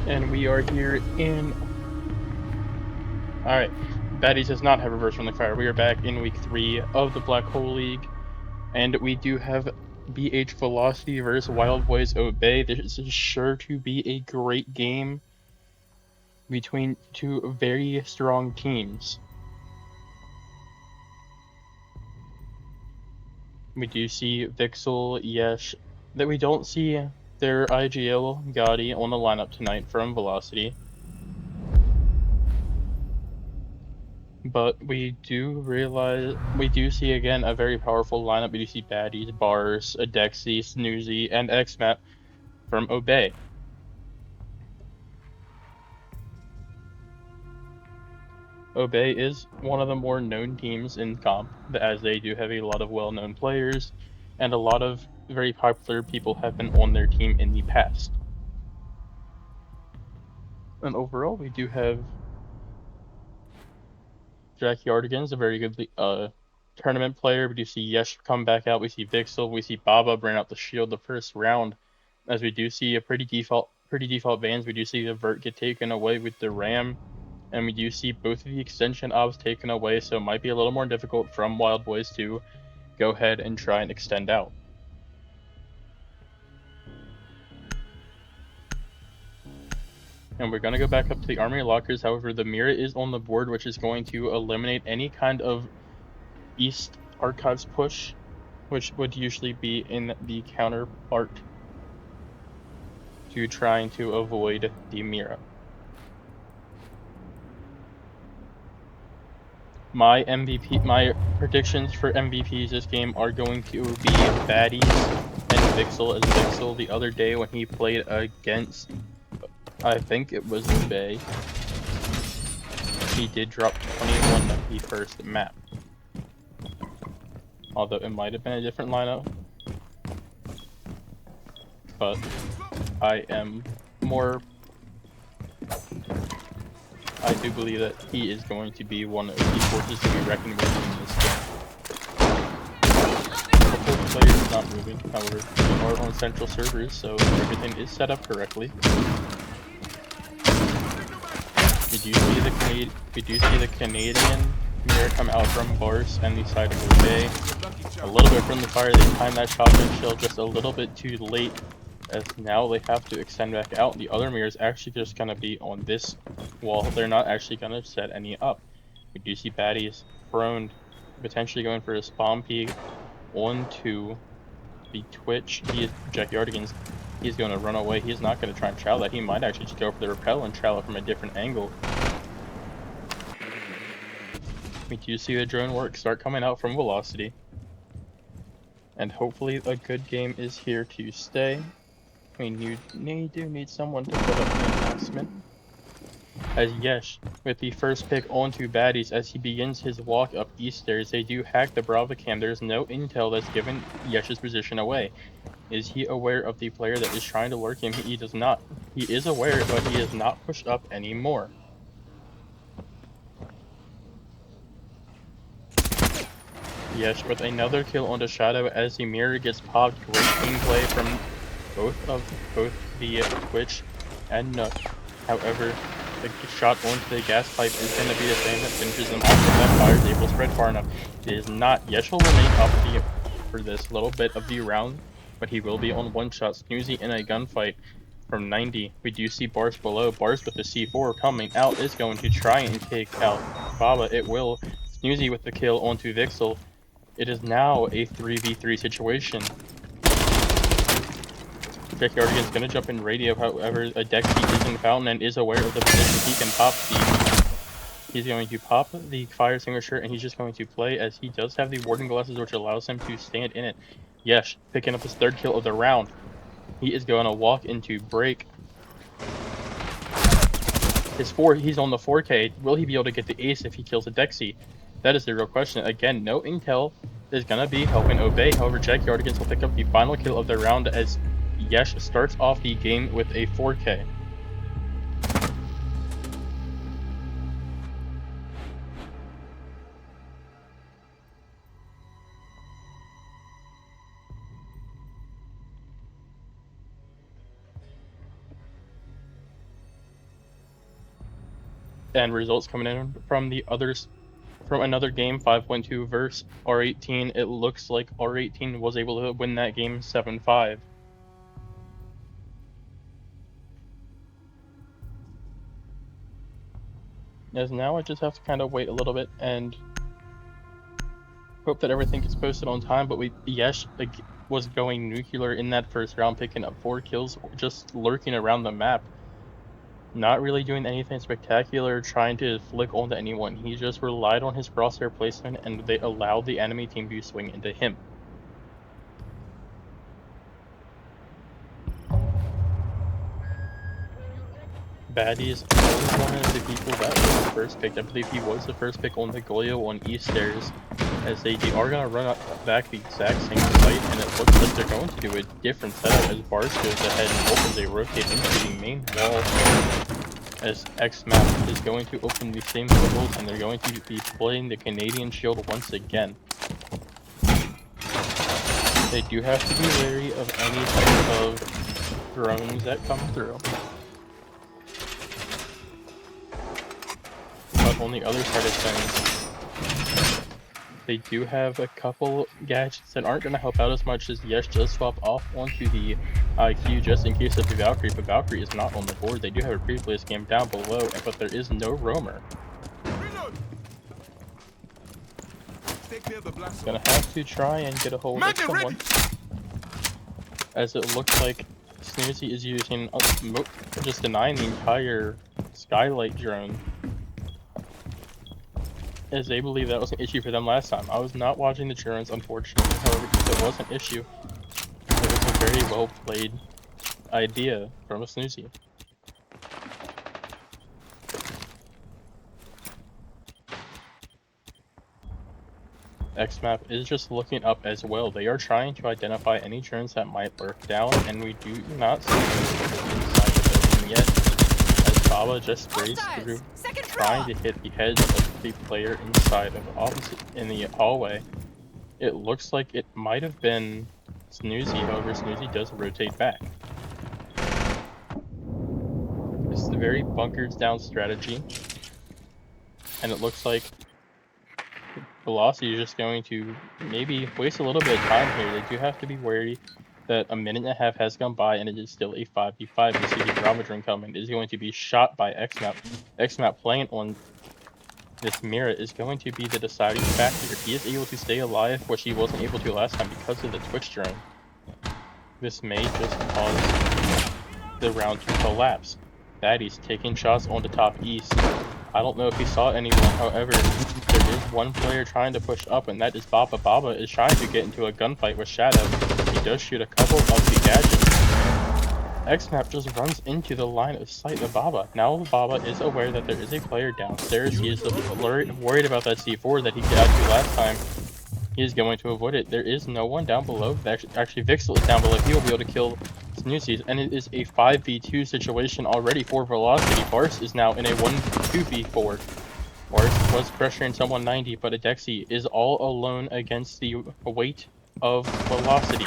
And we are here in. Alright, Baddies does not have reverse friendly fire. We are back in week 3 of the Black Hole League, and we do have BH Velocity versus WildBoyZ Obey. This is sure to be a great game between two very strong teams. We do see Vixel, Yesh, that we don't see their IGL Gotti on the lineup tonight from Velocity. But we do see again a very powerful lineup. We do see Baddies, Bars, Adexi, Snoozy, and XMAP from Obey. Obey is one of the more known teams in comp, as they do have a lot of well-known players, and a lot of very popular people have been on their team in the past. And overall, we do have Jack Yardigans, a very good tournament player. We do see Yesh come back out. We see Vixel. We see Baba bring out the shield the first round. As we do see a pretty default bans. We do see the Vert get taken away with the Ram. And we do see both of the extension obs taken away, so it might be a little more difficult from WildBoyZ to go ahead and try and extend out. And we're going to go back up to the armory lockers. However, the mirror is on the board, which is going to eliminate any kind of East Archives push, which would usually be in the counterpart to trying to avoid the Mira. My predictions for MVPs this game are going to be Baddies and Vixel, as Vixel the other day when he played against, I think it was Obey, he did drop 21 the first map. Although it might have been a different lineup. But I do believe that he is going to be one of the forces to be reckoned with in this game. The player is not moving, however, we are on central servers, so everything is set up correctly. We do see the Canadian mirror come out from Bars and the side of Obey. A little bit from the fire, they timed that shotgun shell just a little bit too late, as now they have to extend back out. The other mirror is actually just going to be on this wall. They're not actually going to set any up. We do see Baddies prone, potentially going for a spawn peek onto the Twitch. Jack Yardigans. He's going to run away. He's not going to try and trowel that. He might actually just go for the rappel and trowel it from a different angle. We do see the drone work start coming out from Velocity. And hopefully a good game is here to stay. We do need someone to put up the announcement. As Yesh, with the first pick onto Baddies as he begins his walk up East stairs, they do hack the Bravo cam. There's no intel that's given Yesh's position away. Is he aware of the player that is trying to lurk him? He does not. He is aware, but he is not pushed up anymore. Yes, with another kill on the Shadow as the mirror gets popped. Great gameplay from both the Twitch and Nook. However, the shot onto the gas pipe is going to be the thing that finishes them off. If that fire is able to spread far enough, it is not. Yesh will remain up for this little bit of the round, but he will be on one shot. Snoozy in a gunfight from 90. We do see Bars below. Bars with the C4 coming out is going to try and take out Baba. It will. Snoozy with the kill onto Vixel. It is now a 3v3 situation. Jack Yardigan's gonna jump in radio, however, Adexi is in the fountain and is aware of the position he can pop the. He's going to pop the fire extinguisher and he's just going to play as he does have the warden glasses, which allows him to stand in it. Yesh, picking up his third kill of the round. He is going to walk into break. He's on the 4K. Will he be able to get the ace if he kills Adexi? That is the real question. Again, no intel is going to be helping Obey. However, Jack Yardigans will pick up the final kill of the round as Yesh starts off the game with a 4K. And results coming in from the others from another game, 5.2 versus R18. It looks like R18 was able to win that game 7-5. As now I just have to kind of wait a little bit and hope that everything gets posted on time, but Yesh was going nuclear in that first round, picking up 4 kills, just lurking around the map. Not really doing anything spectacular, trying to flick onto anyone. He just relied on his crosshair placement, and they allowed the enemy team to swing into him. Baddies was one of the people that was first picked. I believe he was the first pick on the Goyo on East Stairs, as they are going to run back the exact same fight, and it looks like they're going to do a different setup as Bars goes ahead and opens a rotate into the main wall, as X-Map is going to open the same footholds, and they're going to be playing the Canadian Shield once again. They do have to be wary of any type of drones that come through. But on the other side of things, they do have a couple gadgets that aren't going to help out as much as Yesh just swap off onto the IQ just in case of the Valkyrie, but Valkyrie is not on the board. They do have a pre-place game down below, but there is no roamer. Gonna have to try and get a hold of someone, as it looks like Snoozy is using just denying the entire skylight drone, as they believe that was an issue for them last time. I was not watching the drones, unfortunately. However, if it was an issue, it was a very well played idea from a Snoozy. X-Map is just looking up as well. They are trying to identify any drones that might lurk down, and we do not see anything inside the building yet, as Baba just sprays through, trying to hit the heads of the player inside of opposite in the hallway. It looks like it might have been Snoozy, however Snoozy does rotate back. This is a very bunkers down strategy, and it looks like Velocity is just going to maybe waste a little bit of time here. They do have to be wary that a minute and a half has gone by and it is still a 5v5. You see the Drama coming. It is going to be shot by X-Map. X-Map playing on this mirror is going to be the deciding factor. If he is able to stay alive, which he wasn't able to last time because of the Twitch drone, this may just cause the round to collapse. Baddies taking shots on the top east. I don't know if he saw anyone, however, there is one player trying to push up, and that is Baba. Baba is trying to get into a gunfight with Shadow. He does shoot a couple of the gadgets. X-Map just runs into the line of sight of Baba. Now Baba is aware that there is a player downstairs. He is worried about that C4 that he got to last time. He is going to avoid it. There is no one down below. Actually, Vixel is down below. He will be able to kill Snoozies, and it is a 5v2 situation already for Velocity. Bars is now in a 2v4. Bars was pressuring someone 90, but Adexi is all alone against the weight of Velocity.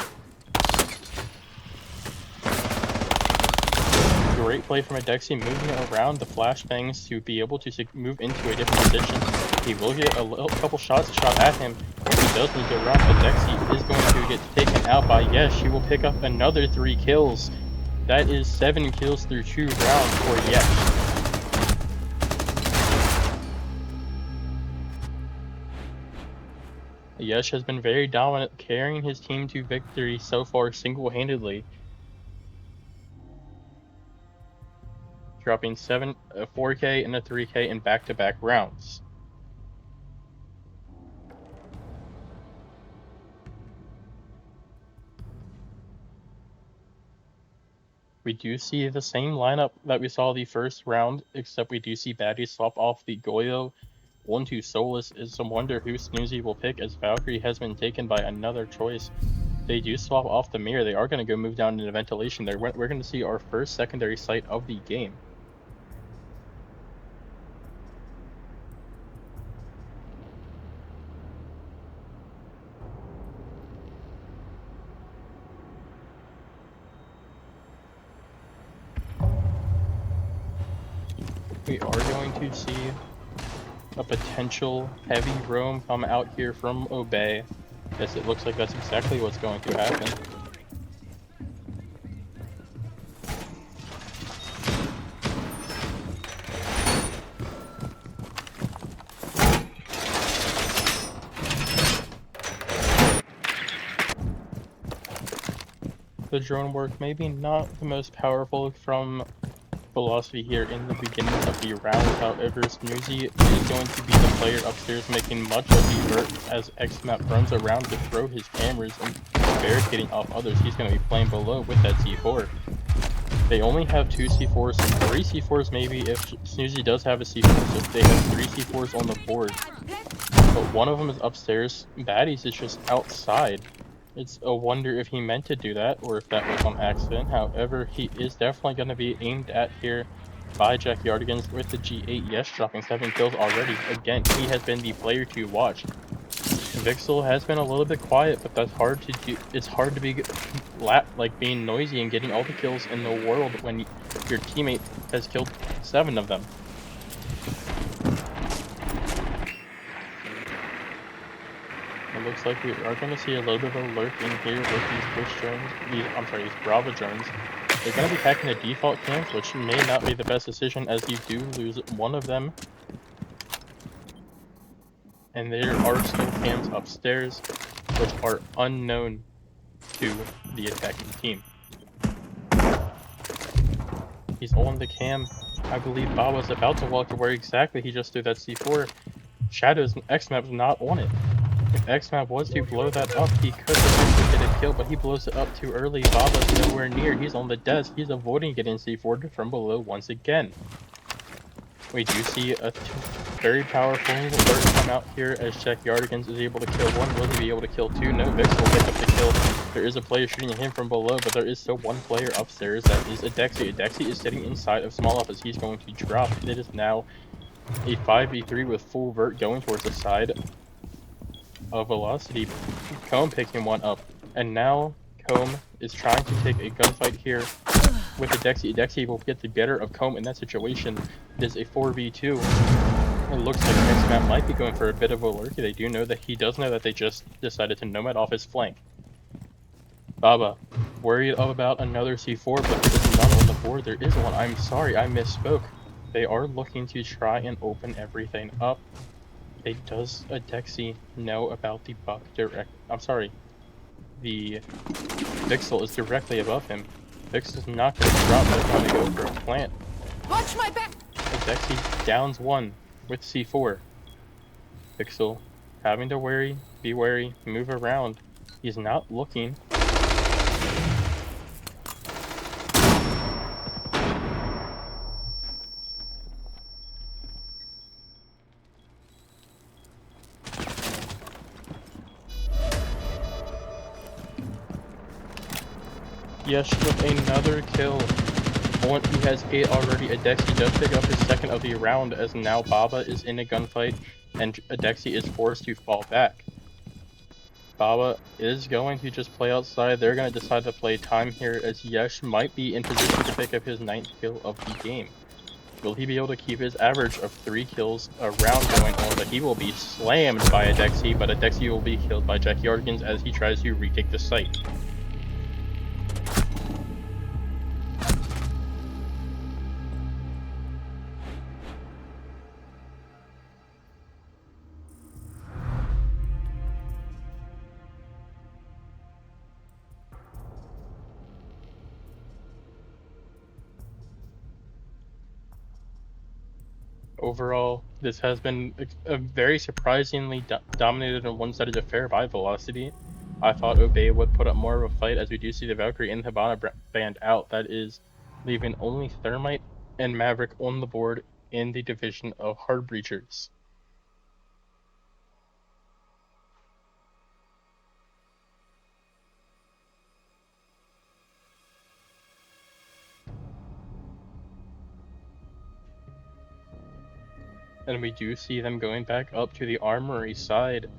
Great play from Adexi, moving around the flashbangs to be able to move into a different position. He will get a couple shots shot at him. If he does need to run, Adexi is going to get taken out by Yesh. He will pick up another 3 kills. That is 7 kills through 2 rounds for Yesh. Yesh has been very dominant, carrying his team to victory so far single-handedly. Dropping a 4K and a 3K in back-to-back rounds. We do see the same lineup that we saw the first round, except we do see Baddies swap off the Goyo onto Solus. Is some wonder who Snoozy will pick, as Valkyrie has been taken by another choice. They do swap off the mirror. They are going to go move down into ventilation. We're going to see our first secondary site of the game. We are going to see a potential heavy roam come out here from Obey. Yes, it looks like that's exactly what's going to happen. The drone work maybe not the most powerful from Velocity here in the beginning of the round, however Snoozy is going to be the player upstairs making much of the vert as XMAP runs around to throw his cameras and barricading off others. He's going to be playing below with that C4. They only have 2 C4s, 3 C4s maybe if Snoozy does have a C4, so they have 3 C4s on the board. But one of them is upstairs, Baddies is just outside. It's a wonder if he meant to do that or if that was on accident. However, he is definitely going to be aimed at here by Jack Yardigans with the G8. Yes, dropping 7 kills already. Again, he has been the player to watch. Vixel has been a little bit quiet, but that's hard to do. It's hard to be like being noisy and getting all the kills in the world when your teammate has killed 7 of them. It looks like we are going to see a little bit of a lurking here with these push drones. These Bravo drones. They're going to be hacking the default cams, which may not be the best decision as you do lose one of them. And there are still cams upstairs, which are unknown to the attacking team. He's on the cam. I believe Baba's about to walk to where exactly he just threw that C4. Shadow's XMap's not on it. If XMap was to blow that up, he could potentially get a kill, but he blows it up too early. Baba's nowhere near. He's on the desk. He's avoiding getting C4'd from below once again. We do see a very powerful alert come out here as Jack Yardigans is able to kill 1. Will he be able to kill 2? No, Vix will pick up the kill. There is a player shooting at him from below, but there is still one player upstairs. That is Adexi. Adexi is sitting inside of small office. He's going to drop. It is now a 5v3 with full vert going towards the side of Velocity. Comb picking one up, and now Comb is trying to take a gunfight here with Adexi. Adexi will get the better of Comb in that situation. It is a 4v2. It looks like XMap might be going for a bit of a lurky. They do know that he does know that they just decided to nomad off his flank. Baba, worried about another C4, but there is none on the board. There is one. I'm sorry, I misspoke. They are looking to try and open everything up. Does Adexi know about the buck direct? I'm sorry. The Vixel is directly above him. Vixel's not going to drop, but going to go for a plant. Watch my back! Adexi downs 1 with C4. Vixel having to be wary, move around. He's not looking. Yes, with another kill. He has 8 already. Adexi does pick up his 2nd of the round as now Baba is in a gunfight and Adexi is forced to fall back. Baba is going to just play outside. They're going to decide to play time here as Yesh might be in position to pick up his 9th kill of the game. Will he be able to keep his average of 3 kills a round going on? But he will be slammed by Adexi, but Adexi will be killed by Jack Yardigans as he tries to retake the site. Overall, this has been a very surprisingly dominated and one-sided affair by Velocity. I thought Obey would put up more of a fight as we do see the Valkyrie and the Hibana band out. That is leaving only Thermite and Maverick on the board in the division of Hard Breachers. And we do see them going back up to the Armory side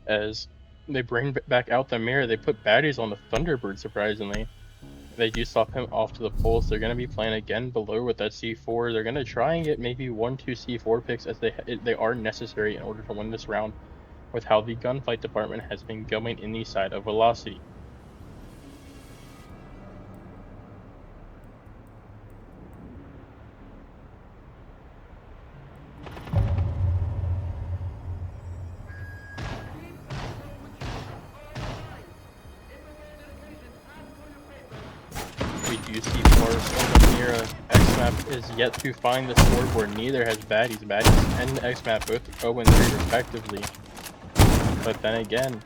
as they bring back out the mirror. They put baddies on the Thunderbird, surprisingly. they do swap him off to the pulse. They're going to be playing again below with that C4. They're going to try and get maybe 1-2 C4 picks, as they are necessary in order to win this round with how the gunfight department has been going in the side of Velocity. We do see Force on the Mira. XMAP is yet to find the scoreboard. Neither has Baddies. Baddies and XMAP both 0-3 respectively. But then again,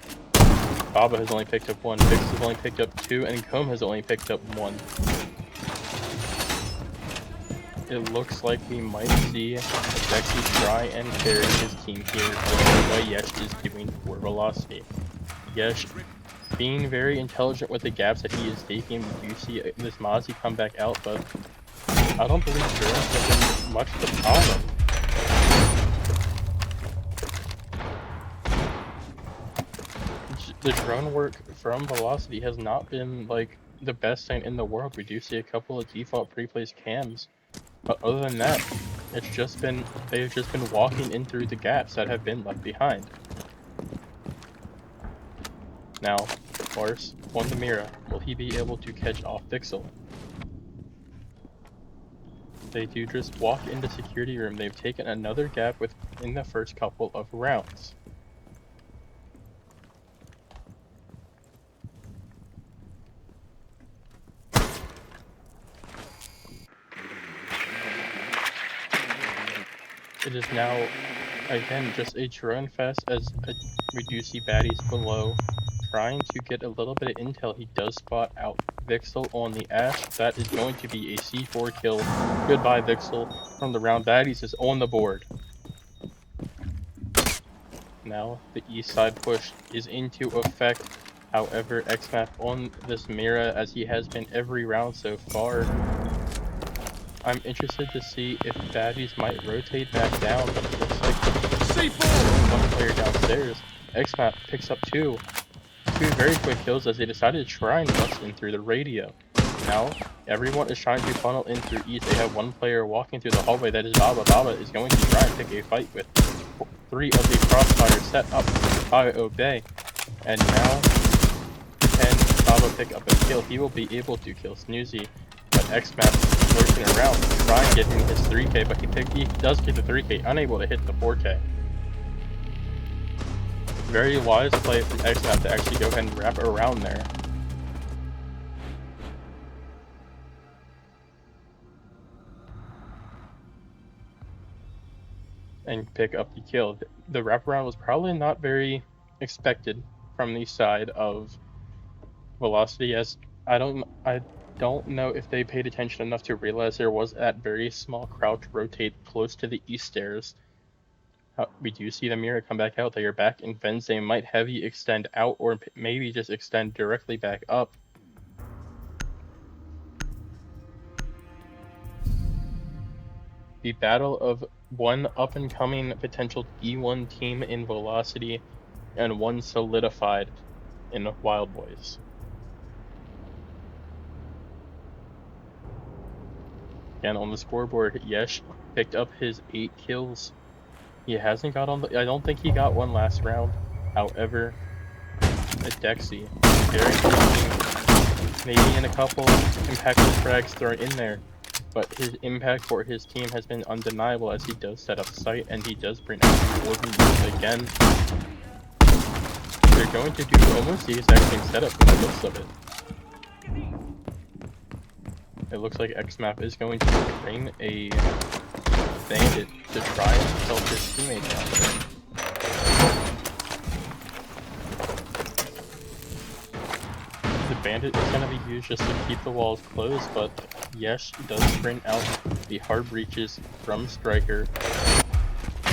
Baba has only picked up 1, Vix has only picked up 2, and Comb has only picked up 1. It looks like we might see Dexy try and carry his team here, what Yesh is doing for Velocity. Yesh being very intelligent with the gaps that he is taking. We do see this Mozzie come back out, but I don't believe drones have been much of a problem. The drone work from Velocity has not been like the best thing in the world. We do see a couple of default pre-placed cams, but other than that, they've just been walking in through the gaps that have been left behind. Now, Force on the Mira, will he be able to catch off Vixel? They do just walk into security room. They've taken another gap within the first couple of rounds. It is now, again, just a drone fest, as we do see Baddies below trying to get a little bit of intel. He does spot out Vixel on the Ash. That is going to be a C4 kill. Goodbye, Vixel, from the round. Baddies is on the board. Now the east side push is into effect. However, XMAP on this Mira, as he has been every round so far. I'm interested to see if Baddies might rotate back down, but it looks like one player downstairs. XMAP picks up two very quick kills as they decided to try and bust in through the radio. Now, everyone is trying to funnel in through east. They have one player walking through the hallway. That is Baba. Baba is going to try and pick a fight with 3 of the crossfires set up by Obey. And now, can Baba pick up a kill? He will be able to kill Snoozy, but XMAP lurking around to try and get him his 3K, but he does get the 3K, unable to hit the 4K. Very wise play from XMAP to actually go ahead and wrap around there. And pick up the kill. The wraparound was probably not very expected from the side of Velocity, as I don't know if they paid attention enough to realize there was that very small crouch rotate close to the east stairs. We do see the Mira come back out. They are back in Vens. They might heavy extend out, or maybe just extend directly back up. The battle of one up-and-coming potential E1 team in Velocity and one solidified in WildBoyZ. Again, on the scoreboard, Yesh picked up his 8 kills. He hasn't got on the... I don't think he got one last round. However, Dexy, maybe in a couple impactful frags thrown in there, but his impact for his team has been undeniable, as he does set up sight and he does bring out the Warden again. They're going to do almost the exact same setup from the looks of it. It looks like XMAP is going to bring a Bandit to try and help his teammate down. The Bandit is going to be used just to keep the walls closed, but Yesh does bring out the hard breaches from Striker.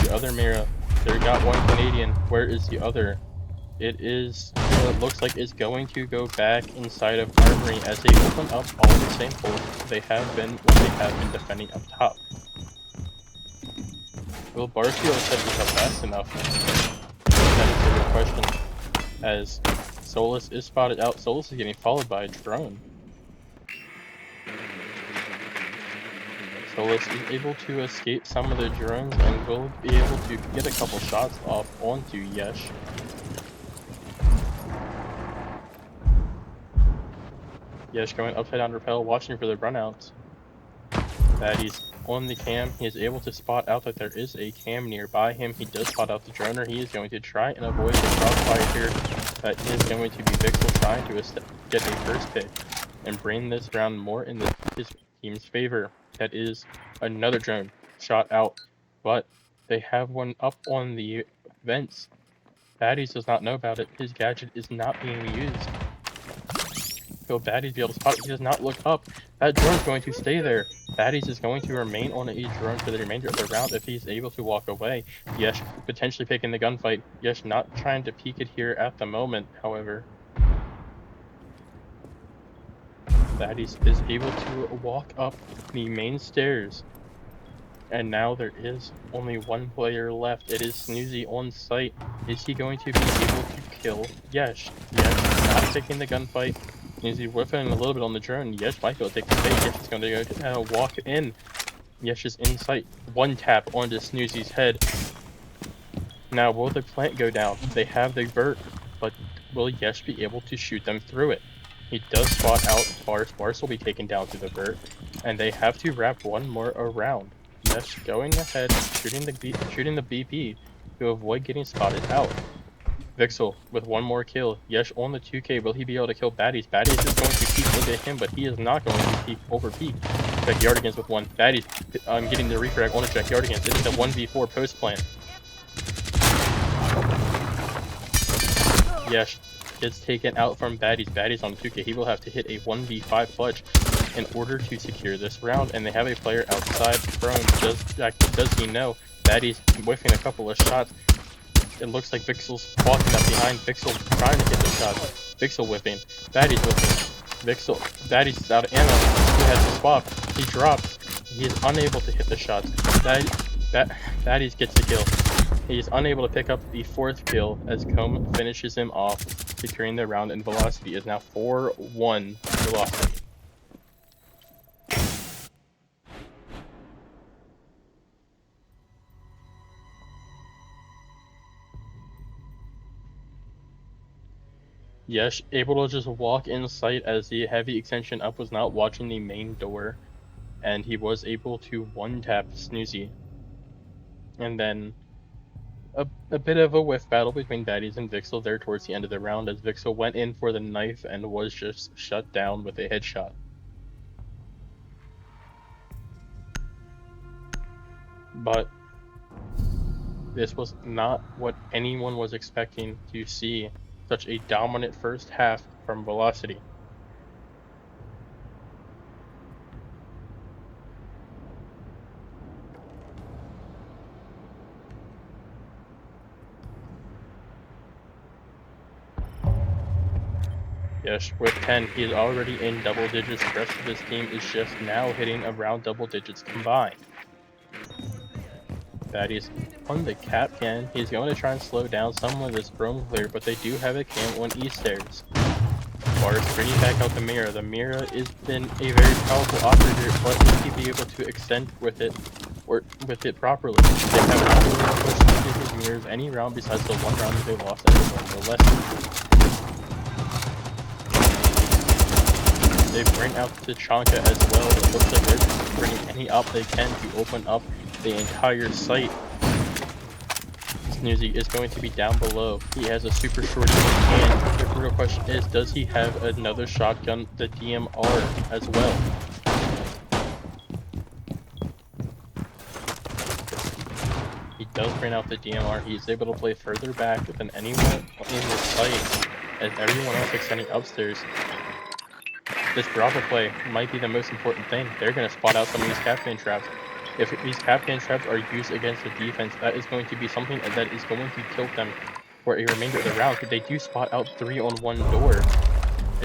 The other Mira, they got one Canadian. Where is the other? It looks like it's going to go back inside of Armory as they open up all the same holes they have been when they have been defending up top. Will Barfield set this up fast enough? That is a good question, as Solus is spotted out. Solus is getting followed by a drone. Nicholas is able to escape some of the drones and will be able to get a couple shots off onto Yesh. Yesh going upside down rappel, watching for the runouts. Baddies on the cam. He is able to spot out that there is a cam nearby him. He does spot out the droner. He is going to try and avoid the crossfire here. That is going to be Vixel trying to get a first pick and bring this round more in his team's favor. That is another drone shot out, but they have one up on the vents. Baddies does not know about it. His gadget is not being used. Will Baddies be able to spot it? He does not look up. That drone's going to stay there. Baddies is going to remain on a drone for the remainder of the round if he's able to walk away. Yesh potentially picking the gunfight. Yesh not trying to peek it here at the moment, however. Baddies is able to walk up the main stairs. And now there is only one player left. It is Snoozy on site. Is he going to be able to kill Yesh? Yesh not picking the gunfight. Snoozy whiffing a little bit on the drone. Yesh might be able to take the bait. Yesh is going to go walk in. Yesh is in sight. One tap onto Snoozy's head. Now will the plant go down? They have the vert, but will Yesh be able to shoot them through it? He does spot out Bars. Bars will be taken down through the vert, and they have to wrap one more around. Yesh going ahead, shooting the BP to avoid getting spotted out. Vixel with one more kill. Yesh on the 2K. Will he be able to kill Baddies? Baddies is going to peek look at him, but he is not going to peek over peek. Jackyardigans with one. Baddies getting the refrag on the Jackyardigans. It is a 1v4 post plant. Yesh gets taken out from Baddies. Baddies on 2K. He will have to hit a 1v5 clutch in order to secure this round, and they have a player outside prone. Does he know? Baddies whiffing a couple of shots. It looks like Vixel's walking up behind. Vixel trying to get the shots. Vixel whipping. Baddies whipping. Baddies is out of ammo. He has to swap. He drops. He is unable to hit the shots. Baddies gets the kill. He is unable to pick up the 4th kill as Comb finishes him off, securing the round, and Velocity is now 4-1 Velocity. Yesh able to just walk in sight as the heavy extension up was not watching the main door, and he was able to one-tap Snoozy. And then a bit of a whiff battle between Baddies and Vixel there towards the end of the round, as Vixel went in for the knife and was just shut down with a headshot. But this was not what anyone was expecting to see. Such a dominant first half from Velocity. Yesh with 10, he is already in double digits. The rest of his team is just now hitting around double digits combined. Baddies on the cap can. He's going to try and slow down some of this roam clear, but they do have a cam on east stairs. Bars bringing back out the mirror. The mirror has been a very powerful operator, but will he be able to extend with it properly? They have not been able to push into his mirrors any round besides the one round that they lost at the lesson. They bring out the Chanka as well. It looks like they're bringing any up they can to open up the entire site. Snoozy is going to be down below. He has a super short hand. The real question is, does he have another shotgun, the DMR, as well? He does bring out the DMR. He is able to play further back than anyone in this site, as everyone else extending upstairs. This dropper play might be the most important thing. They're going to spot out some of these captain traps. If these captain traps are used against the defense, that is going to be something that is going to kill them for a remainder of the round. But they do spot out 3 on 1 door.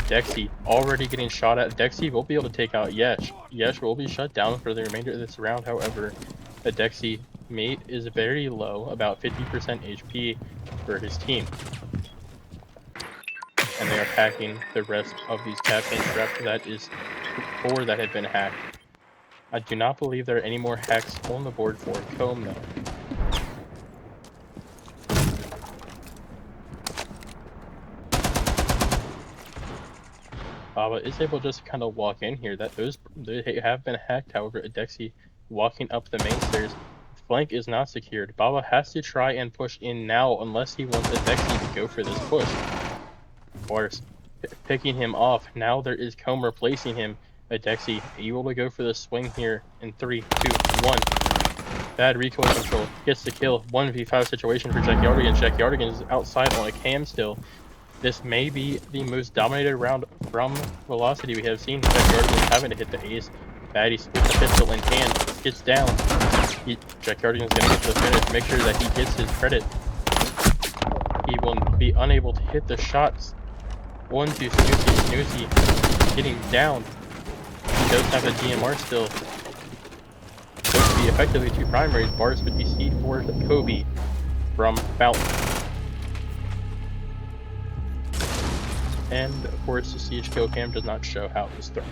Dexy already getting shot at. Dexy will be able to take out Yesh. Yesh will be shut down for the remainder of this round. However, the Dexy mate is very low, about 50% HP for his team. And they are hacking the rest of these captain traps. That is 4 that have been hacked. I do not believe there are any more hacks on the board for Comb though. Baba is able to just kind of walk in here. They have been hacked, however, Adexi walking up the main stairs. Flank is not secured. Baba has to try and push in now unless he wants Adexi to go for this push. Of course, picking him off. Now there is Comb replacing him. Adexi able to go for the swing here in 3, 2, 1. Bad recoil control. Gets the kill. 1v5 situation for Jackyardigan. Jackyardigan is outside on a cam still. This may be the most dominated round from Velocity we have seen. Jackyardigan having to hit the ace. Baddies with the pistol in hand. Gets down. Jackyardigan is going to get to the finish. Make sure that he gets his credit. He will be unable to hit the shots. 1-2 Snoozy getting down. He does have a DMR still. Going to be effectively 2 primaries. Bars with the C4 Kobe from Fountain. And of course the siege kill cam does not show how it was thrown.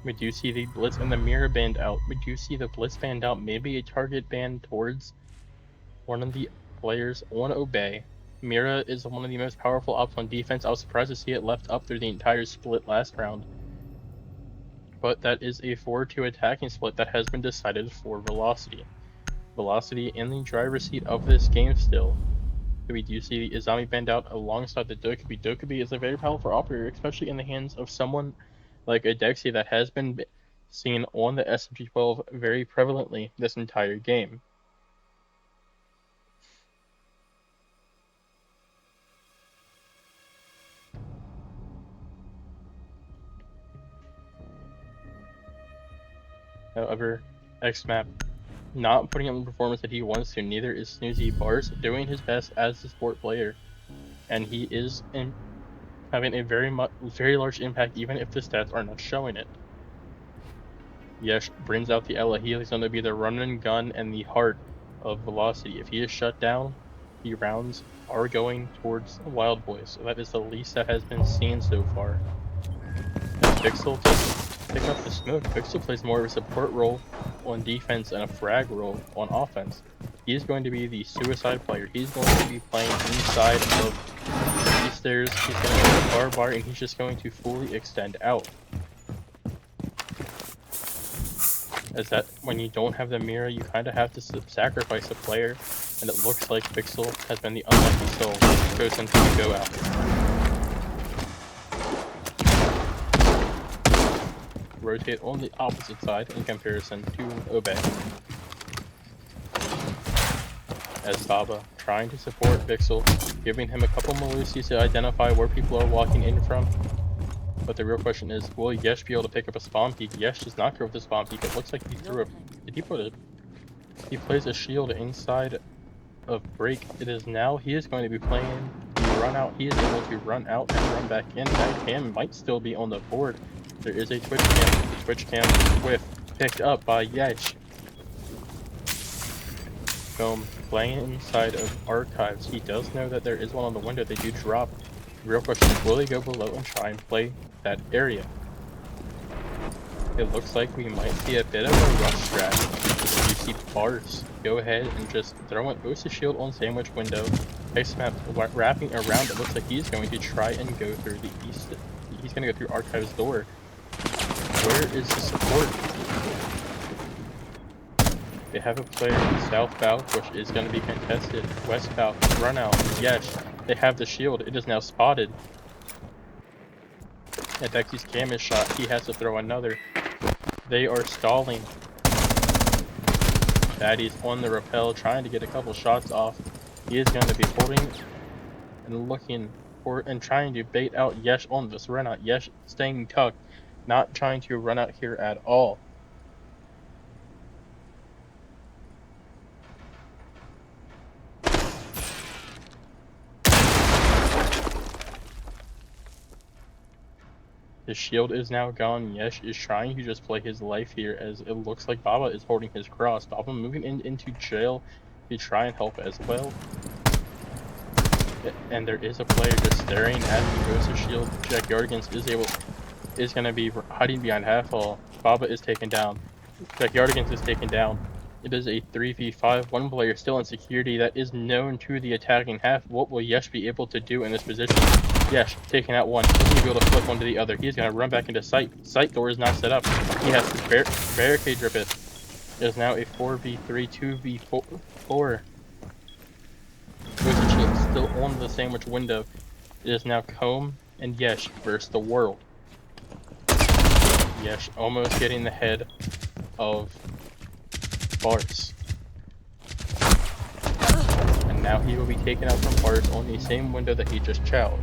We do see the Blitz and the Mirror band out. We do see the Blitz band out, maybe a target band towards one of the players on Obey. Mira is one of the most powerful ops on defense. I was surprised to see it left up through the entire split last round. But that is a 4-2 attacking split that has been decided for Velocity. Velocity in the driver's seat of this game still. We do see the Izami band out alongside the Dokubi. Dokubi is a very powerful operator, especially in the hands of someone like Adexi that has been seen on the SMG-12 very prevalently this entire game. However, XMAP not putting up the performance that he wants to. Neither is Snoozy. Bars doing his best as the sport player, and he is having a very large impact, even if the stats are not showing it. Yesh brings out the Ela. He is going to be the run and gun and the heart of Velocity. If he is shut down, the rounds are going towards WildBoyZ. So that is the least that has been seen so far. And Pixel does pick up the smoke. Pixel plays more of a support role on defense and a frag role on offense. He is going to be the suicide player. He's going to be playing inside of these stairs. He's going to go to bar, and he's just going to fully extend out. As that, when you don't have the mirror, you kind of have to sacrifice a player, and it looks like Pixel has been the unlucky soul chosen to go out. Rotate on the opposite side in comparison to Obey. As Baba trying to support Pixel, giving him a couple Malusis to identify where people are walking in from. But the real question is, will Yesh be able to pick up a spawn peek? Yesh does not go with the spawn peek. It looks like he threw a... Did he put a... He plays a shield inside of break. It is now, he is going to be playing the run out. He is able to run out and run back in. That cam might still be on the board. There is a Twitch cam. The Twitch cam whiff picked up by Yesh. Film playing inside of archives. He does know that there is one on the window. They do drop. The real question is, will they go below and try and play that area? It looks like we might see a bit of a rush strat. You see Bars go ahead and just throw an Osa shield on sandwich window. XMAP wrapping around. It looks like he's going to try and go through the east. He's going to go through archives door. Where is the support? They have a player in South Bow, which is going to be contested. West Bow, run out. Yes, they have the shield. It is now spotted. If Dexi's cam is shot, he has to throw another. They are stalling. Daddy's on the rappel, trying to get a couple shots off. He is going to be holding and looking for and trying to bait out Yesh on this run out. Yesh staying tucked, not trying to run out here at all. His shield is now gone. Yesh is trying to just play his life here as it looks like Baba is holding his cross. Baba moving into jail to try and help as well. And there is a player just staring at him. Goes to shield. Jack Yardigans is going to be hiding behind half wall. Baba is taken down. Jack Yardigans is taken down. It is a 3v5. One player still in security that is known to the attacking half. What will Yesh be able to do in this position? Yesh taking out one. He's going to be able to flip one to the other. He's going to run back into sight. Sight door is not set up. He has to barricade rip it. It is now a 4v3, 2v4. Still on the sandwich window. It is now Comb and Yesh versus the world. Yesh almost getting the head of Bars. And now he will be taken out from Bars on the same window that he just chowed.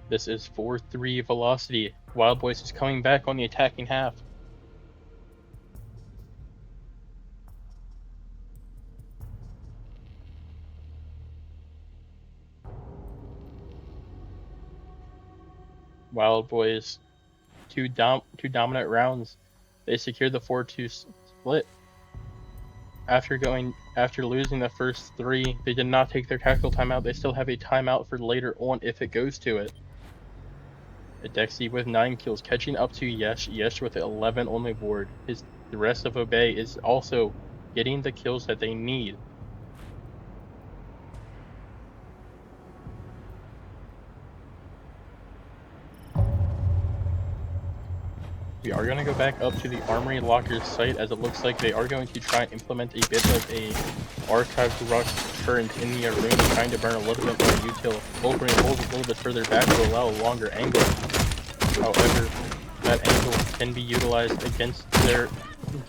This is 4-3 velocity. WildBoyZ is coming back on the attacking half. WildBoyZ, two dominant rounds. They secured the 4-2 split. After losing the first three, they did not take their tactical timeout. They still have a timeout for later on if it goes to it. Adexi with 9 kills, catching up to Yesh. Yesh with 11 on the board. The rest of Obey is also getting the kills that they need. We are going to go back up to the Armory Lockers site as it looks like they are going to try and implement a bit of a archived rush current in the arena, trying to burn a little bit more util, opening holes a little bit further back to allow a longer angle. However, that angle can be utilized against their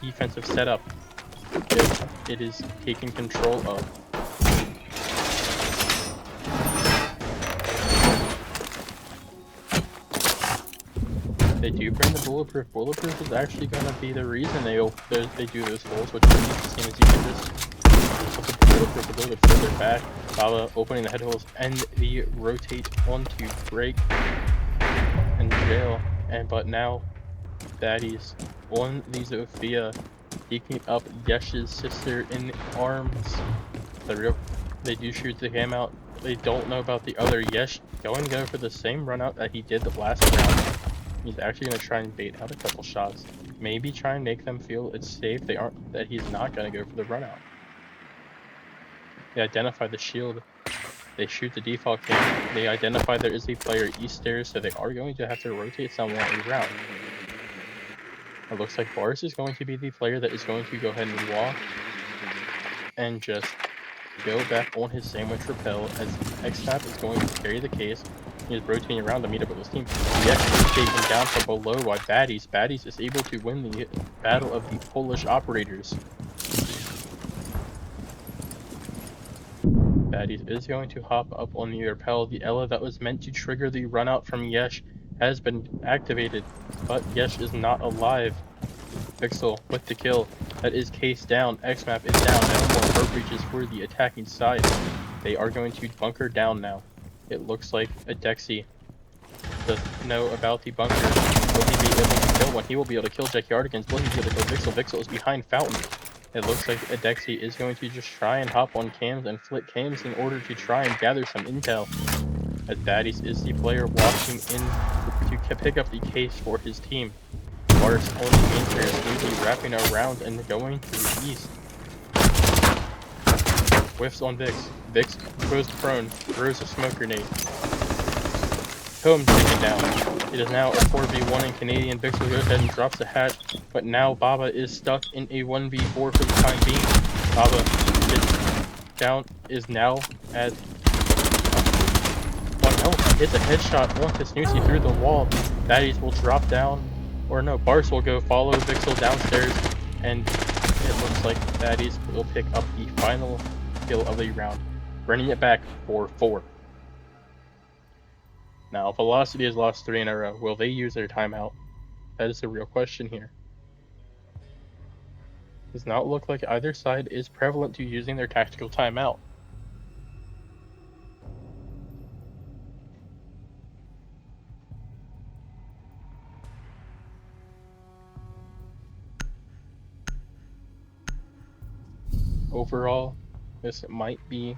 defensive setup if it is taken control of. They do bring the bulletproof. Bulletproof is actually going to be the reason they do those holes, which is interesting as you can just put the bulletproof a little bit further back. Baba opening the head holes and the rotate onto break and jail. But now Baddies on the Zofia taking up Yesh's sister in arms. They do shoot the game out. They don't know about the other. Yesh going to go for the same run out that he did the last round. He's actually going to try and bait out a couple shots. Maybe try and make them feel it's safe. That he's not going to go for the run out. They identify the shield. They shoot the default cam. They identify there is a player east stairs, so they are going to have to rotate someone around. It looks like Bars is going to be the player that is going to go ahead and walk and just go back on his sandwich rappel as XMAP is going to carry the case. He is rotating around to meet up with his team. Yesh is taken down from below by Baddies. Baddies is able to win the battle of the Polish operators. Baddies is going to hop up on the rappel. The Ella that was meant to trigger the run out from Yesh has been activated, but Yesh is not alive. Pixel with the kill. That is case down. XMAP is down. No more heart breaches for the attacking side. They are going to bunker down now. It looks like Adexi does know about the bunker. Will he be able to kill one? He will be able to kill Jack Yardigans. Will he be able to kill Vixel? Vixel is behind Fountain. It looks like Adexi is going to just try and hop on cams and flip cams in order to try and gather some intel. As Baddies is the player walking in to pick up the case for his team. Bars on the main stairs will be wrapping around and going to the east. Whiffs on Vix. Vix goes prone, throws a smoke grenade. Comb taken down. It is now a 4v1 in Canadian. Vix will go ahead and drops the hatch, but now Baba is stuck in a 1v4 for the time being. Baba gets down, is now at 1 health. Hits a headshot onto Snoozy through the wall. Baddies will drop down, or no, Bars will go follow Vixel downstairs, and it looks like Baddies will pick up the final kill of the round, bringing it back 4-4. Now, Velocity has lost 3 in a row. Will they use their timeout? That is the real question here. Does not look like either side is prevalent to using their tactical timeout. Overall, this might be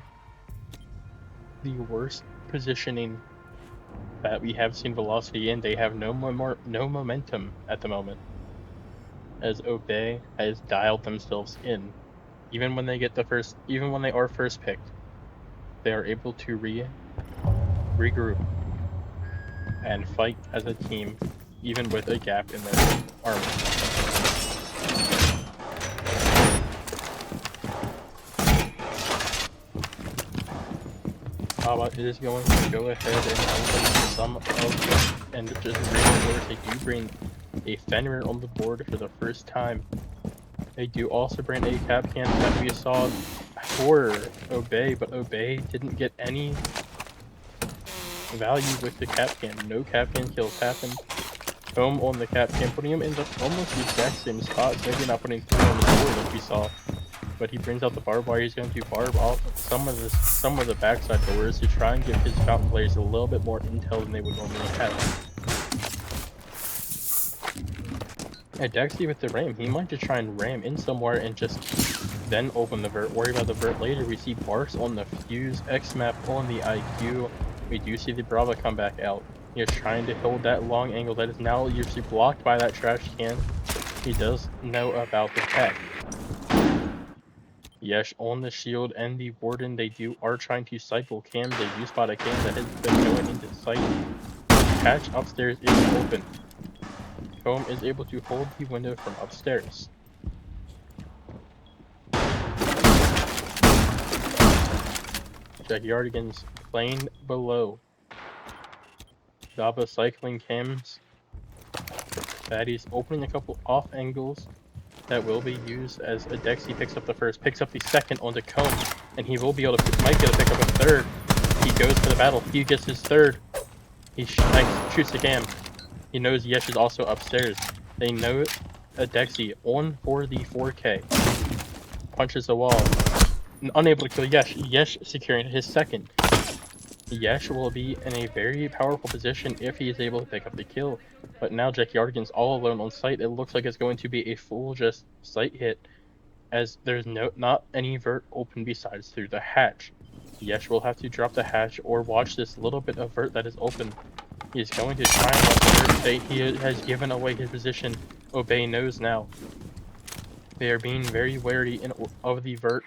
the worst positioning that we have seen Velocity in. They have no momentum at the moment, as Obey has dialed themselves in. Even when they are first picked, they are able to regroup and fight as a team, even with a gap in their armor. Baba is going to go ahead and open some of and just reinforce. They do bring a Fenrir on the board for the first time. They do also bring a Capcan that we saw for Obey, but Obey didn't get any value with the Capcan. No Capcan kills happened. Home on the Capcan, putting him in almost the exact same spot, so maybe not putting 3 on the board like we saw. But he brings out the barbed wire. He's going to barb off some of the backside doors to try and give his Fountain players a little bit more intel than they would normally have. At Dexy with the ram, he might just try and ram in somewhere and just then open the vert. Worry about the vert later. We see Barks on the fuse, X-Map on the IQ. We do see the Brava come back out. He is trying to hold that long angle that is now usually blocked by that trash can. He does know about the tech. Yesh on the shield and the Warden, they are trying to cycle cams. They do spot a cam that has been going into sight. Hatch upstairs is open. Comb is able to hold the window from upstairs. Jackyardigans playing below. Java cycling cams. Fatty's opening a couple off angles that will be used as a Dexy picks up the first, picks up the second onto Comb, and he will be able to might be able to pick up a third. He goes for the battle. He gets his third. He shoots the cam. He knows Yesh is also upstairs. They know a Dexy on for the 4K. Punches the wall. Unable to kill Yesh. Yesh securing his second. Yesh will be in a very powerful position if he is able to pick up the kill. But now Jackyardigan's all alone on site. It looks like it's going to be a full just site hit, as there's not any vert open besides through the hatch. Yesh will have to drop the hatch or watch this little bit of vert that is open. He is going to try and let the vert stay. He has given away his position. Obey knows now. They are being very wary of the vert,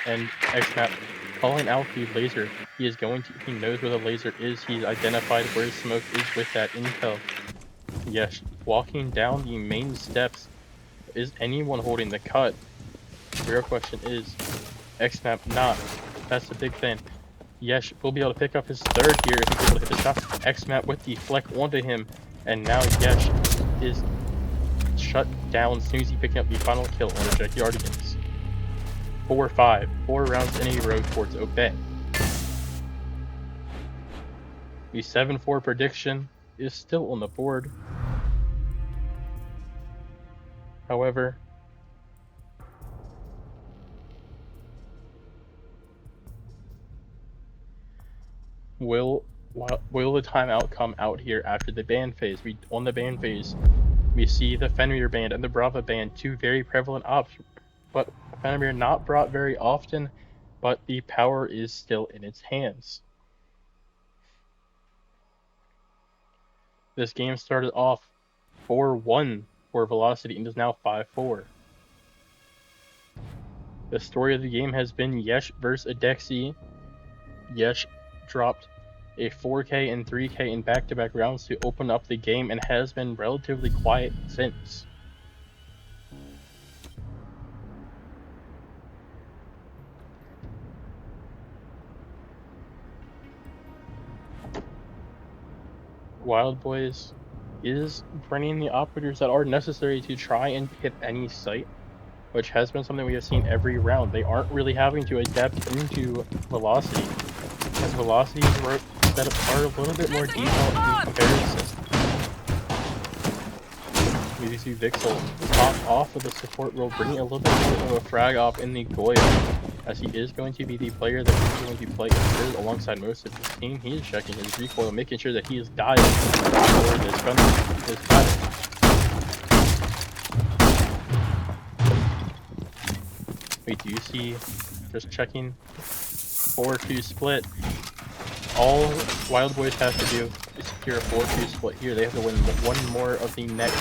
and X-Map calling out the laser. He knows where the laser is. He's identified where his smoke is with that intel. Yes, walking down the main steps. Is anyone holding the cut? The real question is, X-Map not. That's the big thing. Yesh will be able to pick up his third here if he's able to hit the shot. X-Map with the fleck onto him, and now Yesh is shut down as soon as he picking up the final kill on the Jackyardigans. 4-5, 4 rounds in a row towards Obey. The 7-4 prediction is still on the board. However, will the timeout come out here after the ban phase? On the ban phase, we see the Fenrir band and the Brava band, two very prevalent ops, but Fenrir not brought very often, but the power is still in its hands. This game started off 4-1 for Velocity and is now 5-4. The story of the game has been Yesh versus Adexi. Yesh dropped a 4K and 3K in back-to-back rounds to open up the game and has been relatively quiet since. WildBoyZ is bringing the operators that are necessary to try and hit any site, which has been something we have seen every round. They aren't really having to adapt into Velocity, as Velocity's setups are a little bit more detailed in comparison. We see Vixel pop off of the support role, bringing a little bit more of a frag off in the Goya, as he is going to be the player that is going to play third alongside most of his team. He is checking his recoil, making sure that he is dialed for this gun, this battle. We do see, just checking, 4-2 split. All WildBoyZ has to do is secure a 4-2 split here. They have to win one more of the next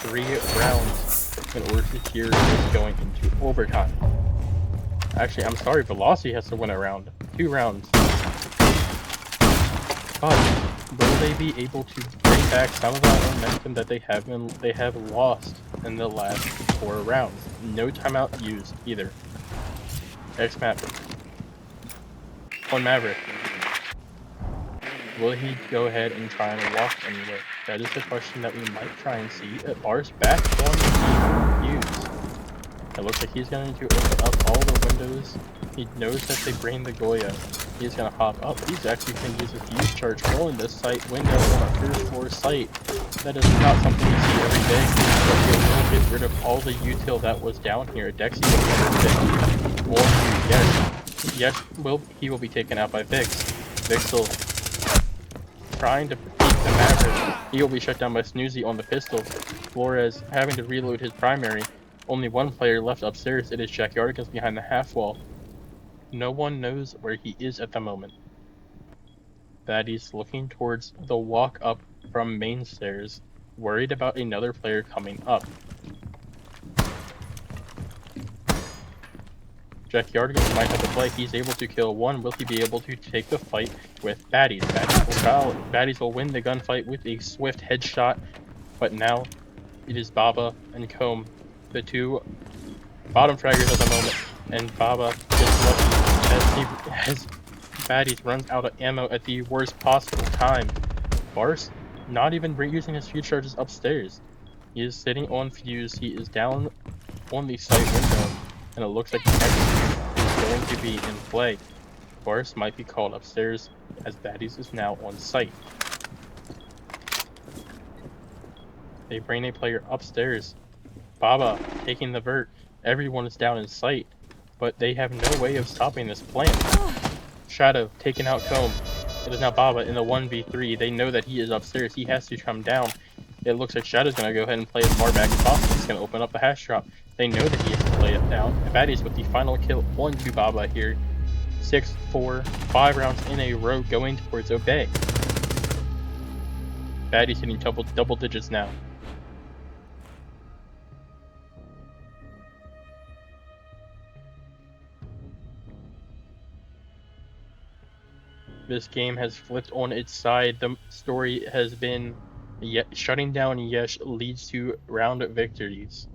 3 rounds in order to secure this going into overtime. Actually, I'm sorry, Velocity has to win a round. 2 rounds. But will they be able to bring back some of that momentum that they have lost in the last 4 rounds? No timeout used either. X Maverick. On Maverick. Will he go ahead and try and walk anywhere? That is the question that we might try and see. Bars back on the use. It looks like he's going to open up all the windows. He knows that they bring the Goya. He's going to hop up. He's actually going to use a fuse charge on this site window on a first floor site. That is not something you see every day. But he will get rid of all the util that was down here. Dexy will never fit. Yes, he will be taken out by Vix. Vixel trying to beat the Maverick. He will be shut down by Snoozy on the pistol. Flores having to reload his primary. Only one player left upstairs. It is Jack Yardigans behind the half wall. No one knows where he is at the moment. Baddies looking towards the walk up from main stairs, worried about another player coming up. Jack Yardigans might have to play. He's able to kill one. Will he be able to take the fight with Baddies? Baddies will win the gunfight with a swift headshot, but now it is Baba and Comb, the 2 bottom fraggers at the moment, and Baba gets lucky as Baddies runs out of ammo at the worst possible time. Bars not even using his fuse charges upstairs. He is sitting on fuse. He is down on the site window, and it looks like the execute is going to be in play. Bars might be called upstairs as Baddies is now on site. They bring a player upstairs. Baba taking the vert. Everyone is down in sight, but they have no way of stopping this plan. Shadow taking out Comb. It is now Baba in the 1v3. They know that he is upstairs. He has to come down. It looks like Shadow's going to go ahead and play as far back as possible. He's going to open up the hash drop. They know that he has to play it down. Baddies with the final kill on to Baba here. 6, 4, 5 rounds in a row going towards Obey. Baddies hitting double digits now. This game has flipped on its side. The story has been shutting down Yesh leads to round victories.